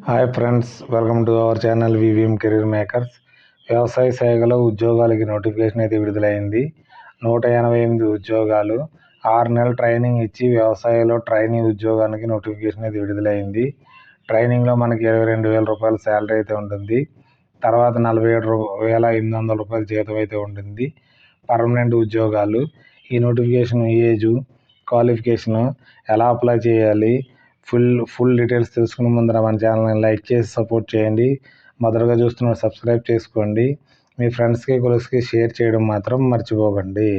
Hi friends, welcome to our channel VVM career makers. వ్యవసాయ శాఖలో ఉద్యోగాలకి నోటిఫికేషన్ అయితే విడుదలైంది. 188 ఉద్యోగాలు, 6 నెలల ట్రైనింగ్ ఇచ్చి వ్యవసాయంలో ట్రైనింగ్ ఉద్యోగానికి నోటిఫికేషన్ అయితే విడుదలైంది. ట్రైనింగ్లో మనకి 22,000 రూపాయల శాలరీ అయితే ఉంటుంది. తర్వాత 47,800 రూపాయల జీతం అయితే ఉంటుంది. పర్మనెంట్ ఉద్యోగాలు. ఈ నోటిఫికేషన్ ఏజు, క్వాలిఫికేషను, ఎలా అప్లై చేయాలి, ఫుల్ డీటెయిల్స్ తెలుసుకునే ముందర మన ఛానల్ని లైక్ చేసి సపోర్ట్ చేయండి. మొదటగా చూస్తున్న సబ్స్క్రైబ్ చేసుకోండి. మీ ఫ్రెండ్స్కి కొలీగ్స్కి షేర్ చేయడం మాత్రం మర్చిపోకండి.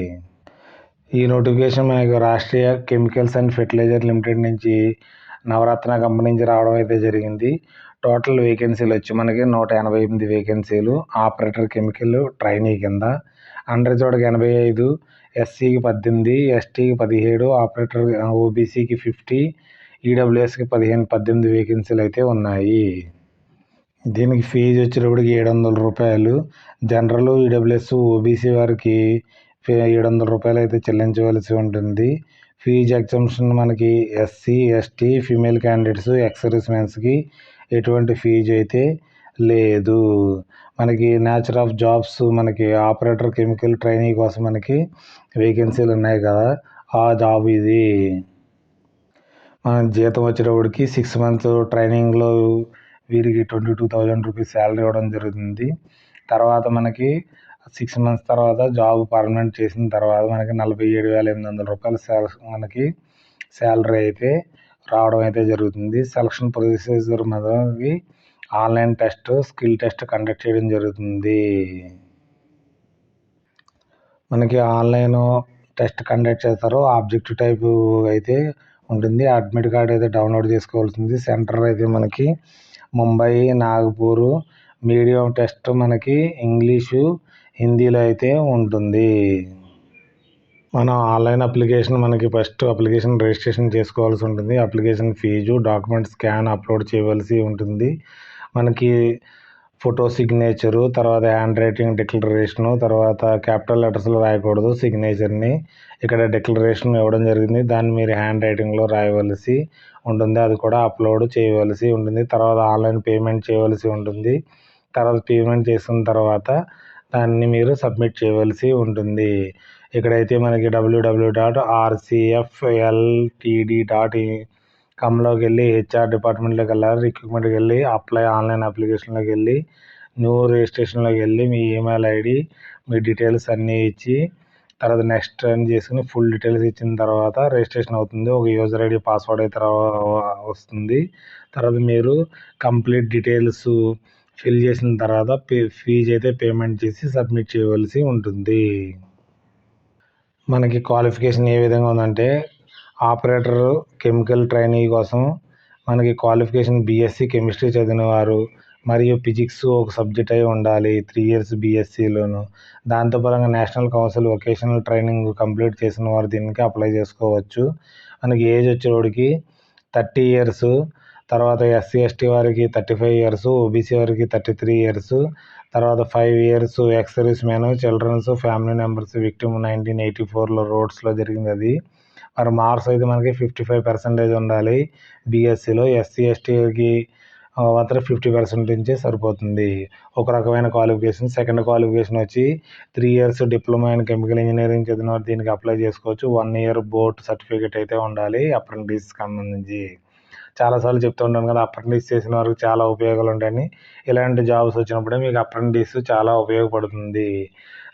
ఈ నోటిఫికేషన్ మనకు Rashtriya chemicals and fertiliser limited నుంచి నవరత్న కంపెనీ నుంచి రావడం అయితే జరిగింది. టోటల్ వేకెన్సీలు వచ్చి మనకి 188 వేకెన్సీలు. ఆపరేటర్ కెమికల్ ట్రైనీ కింద అన్రిజర్వ్డ్కి 85, ఎస్సీకి 18, ఎస్టీకి 17, ఆపరేటర్ ఓబీసీకి 50, ఈడబ్ల్యూఎస్కి 18 వేకెన్సీలు అయితే ఉన్నాయి. దీనికి ఫీజు వచ్చేటప్పటికి 700 రూపాయలు. జనరల్, ఈడబ్ల్యూఎస్, ఓబీసీ వారికి 700 రూపాయలు అయితే చెల్లించవలసి ఉంటుంది. ఫీజు ఎగ్జంప్షన్ మనకి SC, ST, female candidates, ex service మెన్స్కి ఎటువంటి ఫీజు అయితే లేదు. మనకి నేచర్ ఆఫ్ జాబ్స్, మనకి ఆపరేటర్ కెమికల్ ట్రైనీ కోసం మనకి వేకెన్సీలు ఉన్నాయి కదా, ఆ జాబ్ ఇది. మన జీతం వచ్చేటప్పటికి 6 మంత్స్ ట్రైనింగ్లో వీరికి 22,000 రూపీస్ శాలరీ ఇవ్వడం జరుగుతుంది. తర్వాత మనకి 6 మంత్స్ తర్వాత జాబ్ పర్మనెంట్ చేసిన తర్వాత మనకి 47,800 రూపాయలు మనకి శాలరీ అయితే రావడం అయితే జరుగుతుంది. సెలక్షన్ ప్రొసీజర్ మనకి online test, skill test conduct చేయడం జరుగుతుంది. మనకి ఆన్లైన్ టెస్ట్ కండక్ట్ చేస్తారు. ఆబ్జెక్టివ్ టైప్ అయితే ఉంటుంది. అడ్మిట్ కార్డ్ అయితే డౌన్లోడ్ చేసుకోవాల్సింది. సెంటర్ అయితే మనకి ముంబై, నాగపూర్. మీడియం టెస్ట్ మనకి ఇంగ్లీషు, హిందీలో అయితే ఉంటుంది. మన ఆన్లైన్ అప్లికేషన్ మనకి ఫస్ట్ అప్లికేషన్ రిజిస్ట్రేషన్ చేసుకోవాల్సి ఉంటుంది. Application fee, document scan upload చేయవలసి ఉంటుంది. మనకి ఫోటో సిగ్నేచరు, తర్వాత హ్యాండ్ రైటింగ్ డిక్లరేషను, తర్వాత క్యాపిటల్ లెటర్స్లో రాయకూడదు సిగ్నేచర్ని. ఇక్కడ డిక్లరేషన్ ఇవ్వడం జరిగింది, దాన్ని మీరు హ్యాండ్ రైటింగ్లో రాయవలసి ఉంటుంది. అది కూడా అప్లోడ్ చేయవలసి ఉంటుంది. తర్వాత ఆన్లైన్ పేమెంట్ చేయవలసి ఉంటుంది. తర్వాత పేమెంట్ చేసిన తర్వాత దాన్ని మీరు సబ్మిట్ చేయవలసి ఉంటుంది. ఇక్కడైతే మనకి www.rcfltd.comలోకి వెళ్ళి హెచ్ఆర్ డిపార్ట్మెంట్లోకి వెళ్ళాలి. రిక్రూట్మెంట్కి వెళ్ళి అప్లై ఆన్లైన్ అప్లికేషన్లోకి వెళ్ళి న్యూ రిజిస్ట్రేషన్లోకి వెళ్ళి మీ ఈమెయిల్ ఐడి, మీ డీటెయిల్స్ అన్నీ ఇచ్చి తర్వాత నెక్స్ట్ అని చేసుకుని ఫుల్ డీటెయిల్స్ ఇచ్చిన తర్వాత రిజిస్ట్రేషన్ అవుతుంది. ఒక యూజర్ ఐడి, పాస్వర్డ్ అయితే వస్తుంది. తర్వాత మీరు కంప్లీట్ డీటెయిల్స్ ఫిల్ చేసిన తర్వాత ఫీజు అయితే పేమెంట్ చేసి సబ్మిట్ చేయవలసి ఉంటుంది. మనకి క్వాలిఫికేషన్ ఏ విధంగా ఉందంటే, ఆపరేటర్ కెమికల్ ట్రైనీ కోసం మనకి క్వాలిఫికేషన్ బీఎస్సీ కెమిస్ట్రీ చదివిన వారు మరియు ఫిజిక్స్ ఒక సబ్జెక్ట్ అయి ఉండాలి 3 years బీఎస్సీలోను. దాంతోపరంగా national council vocational training complete చేసిన వారు దీనికి అప్లై చేసుకోవచ్చు. మనకి ఏజ్ వచ్చేవాడికి 30 years, తర్వాత ఎస్సీ ఎస్టీ వారికి 35 years, ఓబీసీ వారికి 33 years, తర్వాత 5 years ex service man, children's, family members victim 1984లో రోడ్స్లో జరిగింది అది. మరి మార్క్స్ అయితే మనకి 55% ఉండాలి బీఎస్సీలో. ఎస్సీ ఎస్టీకి మాత్రం 50% ఉంటే సరిపోతుంది. ఒక రకమైన క్వాలిఫికేషన్. సెకండ్ క్వాలిఫికేషన్ వచ్చి 3 years diploma in chemical engineering చదివిన వారు దీనికి అప్లై చేసుకోవచ్చు. 1 year బోర్డ్ సర్టిఫికేట్ అయితే ఉండాలి అప్రెంటిస్ సంబంధించి. చాలాసార్లు చెప్తూ ఉంటాను కదా, అప్రెంటిస్ చేసిన వారికి చాలా ఉపయోగాలు ఉంటాయని. ఇలాంటి జాబ్స్ వచ్చినప్పుడే మీకు అప్రెంటిస్ చాలా ఉపయోగపడుతుంది.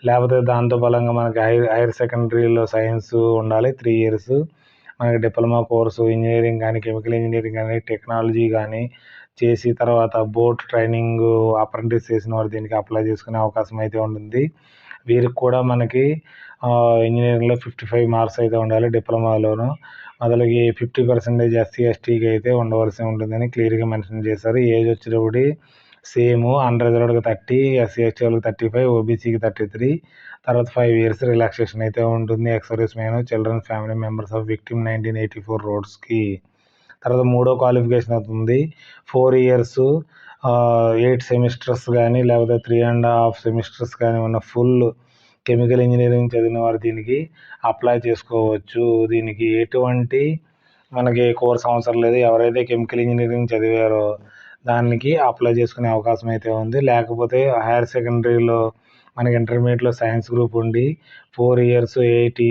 లేకపోతే దాంతో బలంగా మనకి హైయర్ సెకండరీలో సైన్స్ ఉండాలి 3 years. మనకి డిప్లొమా కోర్సు ఇంజనీరింగ్ కానీ, కెమికల్ ఇంజనీరింగ్ కానీ, టెక్నాలజీ కానీ చేసి తర్వాత బోట్ ట్రైనింగ్ అప్రెంటిస్ చేసిన వారు దీనికి అప్లై చేసుకునే అవకాశం అయితే ఉంటుంది. వీరికి కూడా మనకి ఇంజనీరింగ్లో 55 మార్క్స్ అయితే ఉండాలి డిప్లొమాలోను. మొదలకి 50% ఎస్సీ ఎస్టీకి అయితే ఉండవలసి ఉంటుందని క్లియర్గా మెన్షన్ చేశారు. ఏజ్ వచ్చేటప్పుడు సేమ్ అన్రిజర్వ్డ్కి 30, ఎస్సీ ఎస్టీ వాళ్ళకి 35, ఓబీసీకి 33. తర్వాత 5 years రిలాక్సేషన్ అయితే ఉంటుంది. X service man, children, family members of victim 1984 రోడ్స్కి. తర్వాత మూడో క్వాలిఫికేషన్ అవుతుంది 4 years 8 సెమిస్టర్స్ కానీ లేకపోతే 3.5 సెమిస్టర్స్ కానీ ఉన్న ఫుల్ కెమికల్ ఇంజనీరింగ్ చదివిన వారు దీనికి అప్లై చేసుకోవచ్చు. దీనికి ఎటువంటి మనకి కోర్స్ అవసరం లేదు. ఎవరైతే కెమికల్ ఇంజనీరింగ్ చదివారో దానికి అప్లై చేసుకునే అవకాశం అయితే ఉంది. లేకపోతే హైయర్ సెకండరీలో మనకి ఇంటర్మీడియట్లో సైన్స్ గ్రూప్ ఉండి 4 ఇయర్స్ 8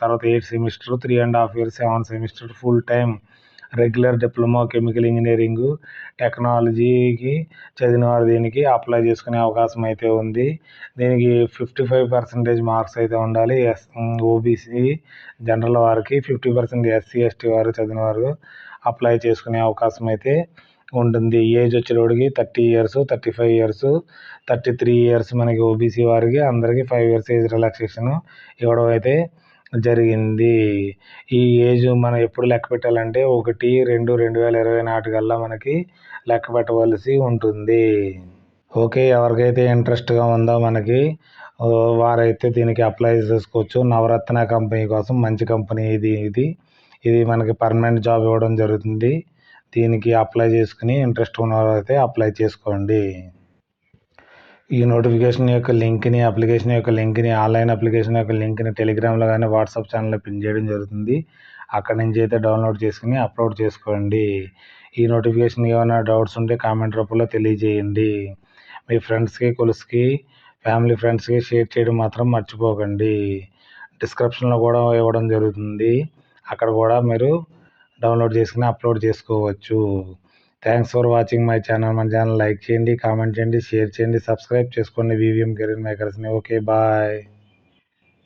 తర్వాత 8 semester 3.5 years 7 semester full time regular diploma chemical engineering టెక్నాలజీకి చదివిన వారు దీనికి అప్లై చేసుకునే అవకాశం అయితే ఉంది. దీనికి 55% మార్క్స్ అయితే ఉండాలి. ఓబీసీ జనరల్ వారికి 50%, ఎస్సీ ఎస్టీ వారు చదివిన వారు అప్లై చేసుకునే అవకాశం అయితే ఉంటుంది. ఏజ్ వచ్చేటోడికి 30 ఇయర్స్ 35 ఇయర్స్ 33 ఇయర్స్ మనకి ఓబీసీ వారికి అందరికీ 5 ఇయర్స్ ఏజ్ రిలాక్సేషన్ ఇవ్వడం అయితే జరిగింది. ఈ ఏజ్ మనం ఎప్పుడు లెక్క పెట్టాలంటే 1/2/2020 నాటికల్లా మనకి లెక్క పెట్టవలసి ఉంటుంది. ఓకే, ఎవరికైతే ఇంట్రెస్ట్గా ఉందో మనకి వారైతే దీనికి అప్లై చేసుకోవచ్చు. నవరత్న కంపెనీ కోసం మంచి కంపెనీ ఇది మనకి పర్మనెంట్ జాబ్ ఇవ్వడం జరుగుతుంది. దీనికి అప్లై చేసుకుని ఇంట్రెస్ట్ ఉన్నవారైతే అప్లై చేసుకోండి. ఈ నోటిఫికేషన్ యొక్క లింక్ని అప్లికేషన్ యొక్క లింక్ని ఆన్లైన్ అప్లికేషన్ యొక్క లింక్ని టెలిగ్రామ్లో కానీ వాట్సాప్ ఛానల్లో పిన్ చేయడం జరుగుతుంది. అక్కడి నుంచి అయితే డౌన్లోడ్ చేసుకుని అప్లోడ్ చేసుకోండి. ఈ నోటిఫికేషన్ ఏమైనా డౌట్స్ ఉంటే కామెంట్ రూపంలో తెలియజేయండి. మీ ఫ్రెండ్స్కి కొలుసుకి ఫ్యామిలీ ఫ్రెండ్స్కి షేర్ చేయడం మాత్రం మర్చిపోకండి. డిస్క్రిప్షన్లో కూడా ఇవ్వడం జరుగుతుంది. అక్కడ కూడా మీరు డౌన్లోడ్ చేసుకుని అప్లోడ్ చేసుకోవచ్చు. Thanks for watching my channel. మన ఛానల్ లైక్ చేయండి, కామెంట్ చేయండి, షేర్ చేయండి, సబ్స్క్రైబ్ చేసుకోండి వివిఎం కెరీర్ మేకర్స్ని. Okay, bye.